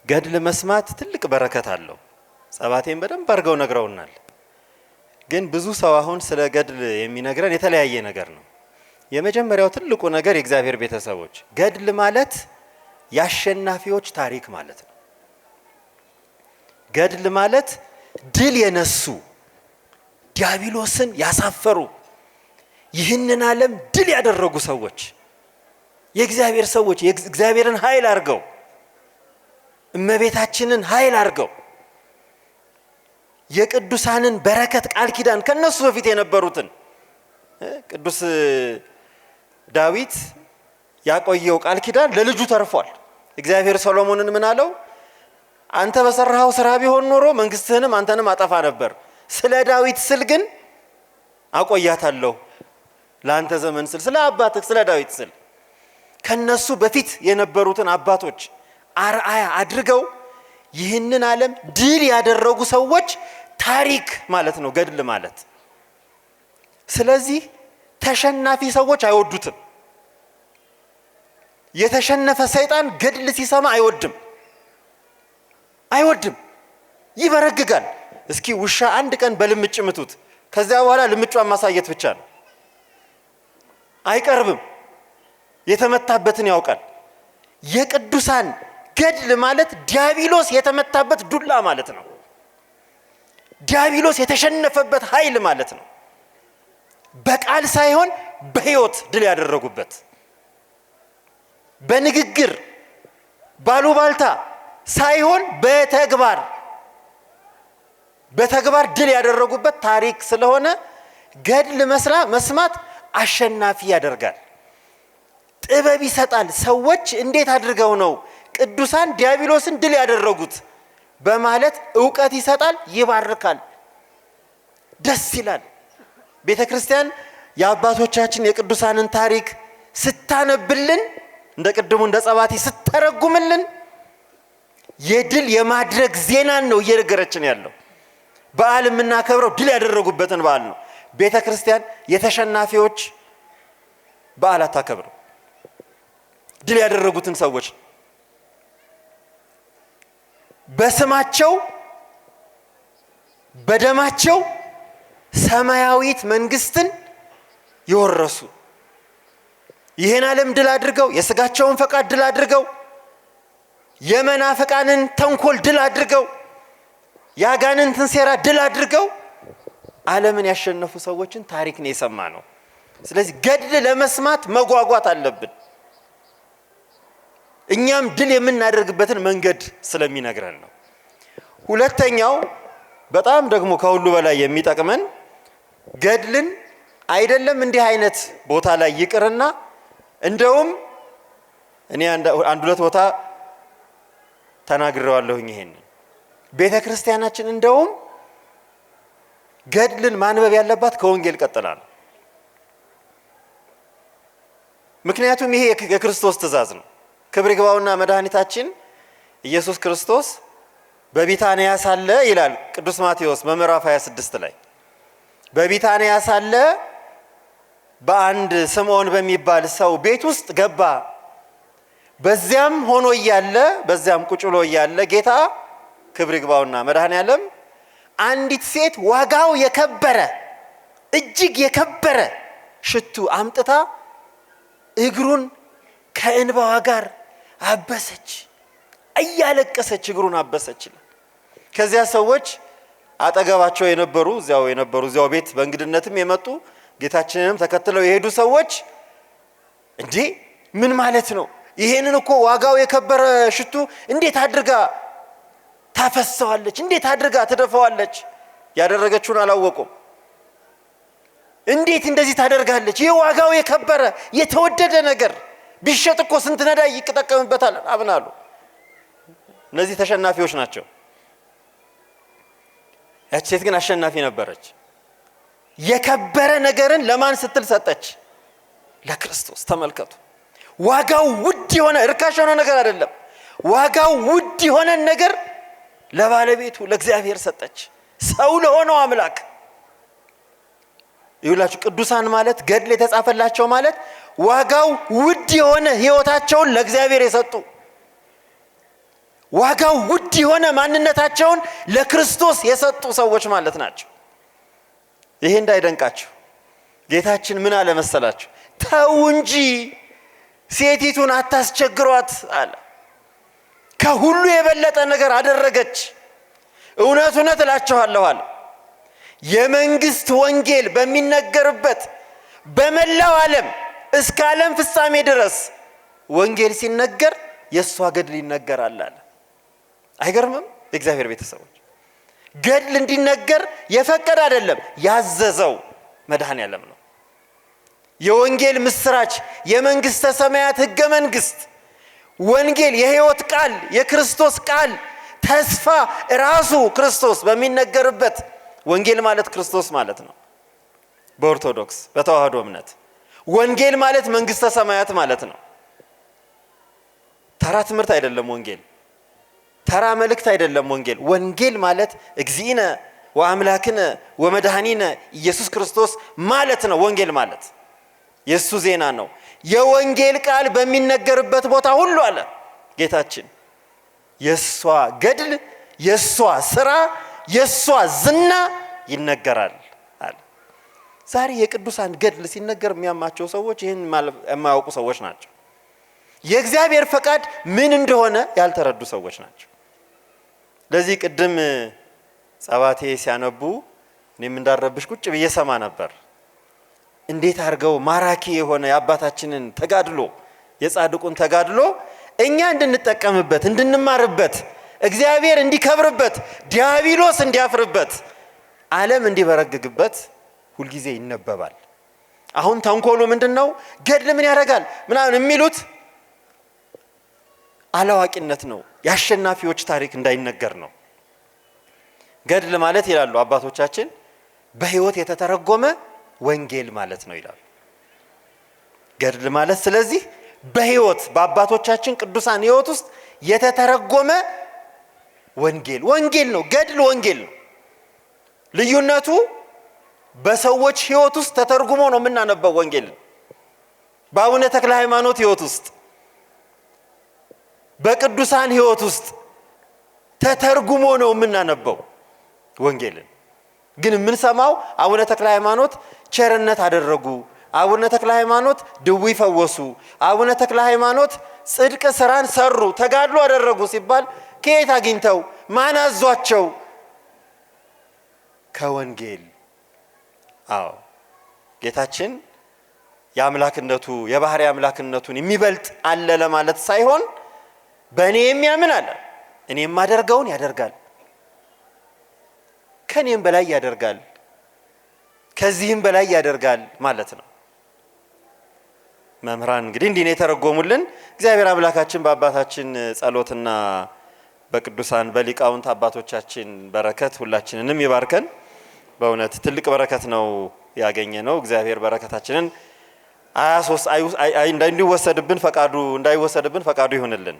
ገድል መስማት ትልቅ በረከት አለው። ጸባቴን በደንብ አድርገው ነግረውናል። ግን ብዙ ሰው አሁን ስለ ገድል የሚነግረን የተለያየ ነገር ነው። የመጀመሪያው ትልቁ ነገር የእግዚአብሔር ቤተሰቦች ገድል ማለት የአሸናፊዎች ታሪክ ማለት ነው። ገድል ማለት ድል የነሱ ዲያብሎስን ያሳፈሩ ይህንን ዓለም ድል ያደረጉ ሰዎች የእግዚአብሔር ሰዎች የእግዚአብሔርን ኃይል አድርገው እመቤታችንን ኃይል አድርገው የቅዱሳንን በረከት ቃል ኪዳን ከነሱ በፊት የነበሩትን ቅዱስ ዳዊት ያቆየው ቃል ኪዳን ለልጁ ተርፏል። እግዚአብሔር ሰሎሞንን ምን አለው? አንተ በሰራው ስራ ቢሆን ኖሮ መንግስትህንም አንተንም አጠፋ ነበር፣ ስለ ዳዊት ስል ግን አቆያታለሁ። ለአንተ ዘመን ስል ስለ አባትህ ስለ ዳዊት ስል ከነሱ በፊት የነበሩትን አባቶች አርአያ አድርገው ይህንን ዓለም ድል ያደረጉ ሰዎች ታሪክ ማለት ነው ገድል ማለት። ስለዚህ ተሸናፊ ሰዎች አይወዱትም። የተሸነፈ ሰይጣን ገድል ሲሰማ አይወድም፣ ይበረግጋል። እስኪ ውሻ አንድ ቀን በልምጭ ምቱት፣ ከዚያ በኋላ ልምጯን ማሳየት ብቻ ነው፣ አይቀርብም። የተመታበትን ያውቃል። የቅዱሳን ገድል ማለት ዲያብሎስ የተመታበት ዱላ ማለት ነው። ዲያብሎስ የተሸነፈበት ኃይል ማለት ነው። በቃል ሳይሆን በሕይወት ድል ያደረጉበት፣ በንግግር ባሉባልታ ሳይሆን በተግባር ድል ያደረጉበት ታሪክ ስለሆነ ገድል መስማት አሸናፊ ያደርጋል፣ ጥበብ ይሰጣል። ሰዎች እንዴት አድርገው ነው ቅዱሳን ዲያብሎስን ድል ያደረጉት በማለት ዕውቀት ይሰጣል፣ ይባርካል፣ ደስ ይላል። ቤተ ክርስቲያን የአባቶቻችን የቅዱሳንን ታሪክ ስታነብልን እንደ ቅድሙ እንደ ጸባቴ ስተረጉምልን የድል የማድረግ ዜናን ነው እየነገረችን ያለው። በዓል የምናከብረው ድል ያደረጉበትን በዓል ነው። ቤተ ክርስቲያን የተሸናፊዎች በዓል አታከብረው፣ ድል ያደረጉትን ሰዎች በስማቸው በደማቸው ሰማያዊት መንግስትን የወረሱ ይህን ዓለም ድል አድርገው የስጋቸውን ፈቃድ ድል አድርገው የመናፍቃንን ተንኮል ድል አድርገው ያጋንንትን ሴራ ድል አድርገው ዓለምን ያሸነፉ ሰዎችን ታሪክ ነው የሰማ ነው። ስለዚህ ገድል ለመስማት መጓጓት አለብን። እኛም ድል የምናደርግበትን መንገድ ስለሚነግረን ነው። ሁለተኛው በጣም ደግሞ ከሁሉ በላይ የሚጠቅመን ገድልን አይደለም እንዲህ አይነት ቦታ ላይ ይቅርና እንደውም እኔ አንድ ሁለት ቦታ ተናግሬዋለሁኝ። ይሄን ቤተ ክርስቲያናችን እንደውም ገድልን ማንበብ ያለባት ከወንጌል ቀጥላ ነው። ምክንያቱም ይሄ የክርስቶስ ትእዛዝ ነው። ክብር ይግባውና መድኃኒታችን ኢየሱስ ክርስቶስ በቢታንያ ሳለ ይላል ቅዱስ ማቴዎስ በምዕራፍ 26 ላይ በቢታንያ ሳለ በአንድ ስምዖን በሚባል ሰው ቤት ውስጥ ገባ። በዚያም ሆኖ እያለ በዚያም ቁጭ ብሎ እያለ ጌታ ክብር ይግባውና መድኃኔዓለም አንዲት ሴት ዋጋው የከበረ እጅግ የከበረ ሽቱ አምጥታ እግሩን ከእንባዋ ጋር አበሰች፣ እያለቀሰች እግሩን አበሰች። ከዚያ ሰዎች አጠገባቸው እዚያው ቤት በእንግድነትም የመጡ ጌታችንንም ተከትለው የሄዱ ሰዎች እንዴ ምን ማለት ነው? ይሄንን እኮ ዋጋው የከበረ ሽቱ እንዴት አድርጋ ታፈሰዋለች? እንዴት አድርጋ ትደፋዋለች? ያደረገችውን አላወቁም። እንዴት እንደዚህ ታደርጋለች? ይህ ዋጋው የከበረ የተወደደ ነገር ቢሸጥ እኮ ስንት ነዳይ ይጠቀምበታል አብናሉ። እነዚህ ተሸናፊዎች ናቸው። ያቺ ሴት ግን አሸናፊ ነበረች። የከበረ ነገርን ለማን ስትል ሰጠች? ለክርስቶስ። ተመልከቱ፣ ዋጋው ውድ የሆነ ርካሽ የሆነ ነገር አይደለም። ዋጋው ውድ የሆነ ነገር ለባለቤቱ ለእግዚአብሔር ሰጠች፣ ሰው ለሆነው አምላክ። ይሁላችሁ ቅዱሳን ማለት ገድል የተጻፈላቸው ማለት ዋጋው ውድ የሆነ ሕይወታቸውን ለእግዚአብሔር የሰጡ ዋጋው ውድ የሆነ ማንነታቸውን ለክርስቶስ የሰጡ ሰዎች ማለት ናቸው። ይሄ እንዳይደንቃችሁ ጌታችን ምን አለ መሰላችሁ? ተው እንጂ ሴቲቱን አታስቸግሯት አለ። ከሁሉ የበለጠ ነገር አደረገች። እውነት እውነት እላችኋለሁ አለ፣ የመንግስት ወንጌል በሚነገርበት በመላው ዓለም እስከ ዓለም ፍጻሜ ድረስ ወንጌል ሲነገር የእሷ ገድል ይነገራል አለ። አይገርምም? የእግዚአብሔር ቤተሰቦች ገድል እንዲነገር የፈቀደ አይደለም፣ ያዘዘው መድኃኔዓለም ነው። የወንጌል ምስራች፣ የመንግስተ ሰማያት ሕገ መንግስት፣ ወንጌል የሕይወት ቃል፣ የክርስቶስ ቃል ተስፋ ራሱ ክርስቶስ በሚነገርበት ወንጌል ማለት ክርስቶስ ማለት ነው። በኦርቶዶክስ በተዋህዶ እምነት ወንጌል ማለት መንግስተ ሰማያት ማለት ነው። ተራ ትምህርት አይደለም ወንጌል፣ ተራ መልእክት አይደለም ወንጌል። ወንጌል ማለት እግዚእነ ወአምላክነ ወመድኃኒነ ኢየሱስ ክርስቶስ ማለት ነው። ወንጌል ማለት የእሱ ዜና ነው። የወንጌል ቃል በሚነገርበት ቦታ ሁሉ አለ ጌታችን የእሷ ገድል፣ የእሷ ስራ፣ የእሷ ዝና ይነገራል አለ። ዛሬ የቅዱሳን ገድል ሲነገር የሚያማቸው ሰዎች ይህን የማያውቁ ሰዎች ናቸው። የእግዚአብሔር ፈቃድ ምን እንደሆነ ያልተረዱ ሰዎች ናቸው። ለዚህ ቅድም ጸባቴ ሲያነቡ እኔም እንዳረብሽ ቁጭ ብዬ ሰማ ነበር። እንዴት አድርገው ማራኪ የሆነ የአባታችንን ተጋድሎ፣ የጻድቁን ተጋድሎ እኛ እንድንጠቀምበት፣ እንድንማርበት፣ እግዚአብሔር እንዲከብርበት፣ ዲያብሎስ እንዲያፍርበት፣ ዓለም እንዲበረግግበት ሁልጊዜ ይነበባል። አሁን ተንኮሉ ምንድነው? ገድል ምን ያደርጋል ምናምን የሚሉት አላዋቂነት ነው። የአሸናፊዎች ታሪክ እንዳይነገር ነው። ገድል ማለት ይላሉ አባቶቻችን በሕይወት የተተረጎመ ወንጌል ማለት ነው ይላሉ። ገድል ማለት ስለዚህ በሕይወት በአባቶቻችን ቅዱሳን ሕይወት ውስጥ የተተረጎመ ወንጌል ነው። ገድል ወንጌል ነው። ልዩነቱ በሰዎች ሕይወት ውስጥ ተተርጉሞ ነው የምናነበው ወንጌል። በአቡነ ተክለ ሃይማኖት ሕይወት ውስጥ፣ በቅዱሳን ሕይወት ውስጥ ተተርጉሞ ነው የምናነበው ወንጌልን። ግን የምንሰማው አቡነ ተክለ ሃይማኖት ቸርነት አደረጉ፣ አቡነ ተክለ ሃይማኖት ድዊ ፈወሱ፣ አቡነ ተክለ ሃይማኖት ጽድቅ ስራን ሰሩ፣ ተጋድሎ አደረጉ ሲባል ከየት አግኝተው ማን አዟቸው? ከወንጌል። አዎ ጌታችን የአምላክነቱ የባህሪ አምላክነቱን የሚበልጥ አለ ለማለት ሳይሆን በእኔ የሚያምን አለ እኔ የማደርገውን ያደርጋል፣ ከኔም በላይ ያደርጋል፣ ከዚህም በላይ ያደርጋል ማለት ነው። መምህራን እንግዲህ እንዲህ ነው የተረጎሙልን። እግዚአብሔር አምላካችን በአባታችን ጸሎትና በቅዱሳን በሊቃውንት አባቶቻችን በረከት ሁላችንንም ይባርከን። በእውነት ትልቅ በረከት ነው ያገኘ ነው። እግዚአብሔር በረከታችንን እንዳይወሰድብን ፈቃዱ ይሁንልን።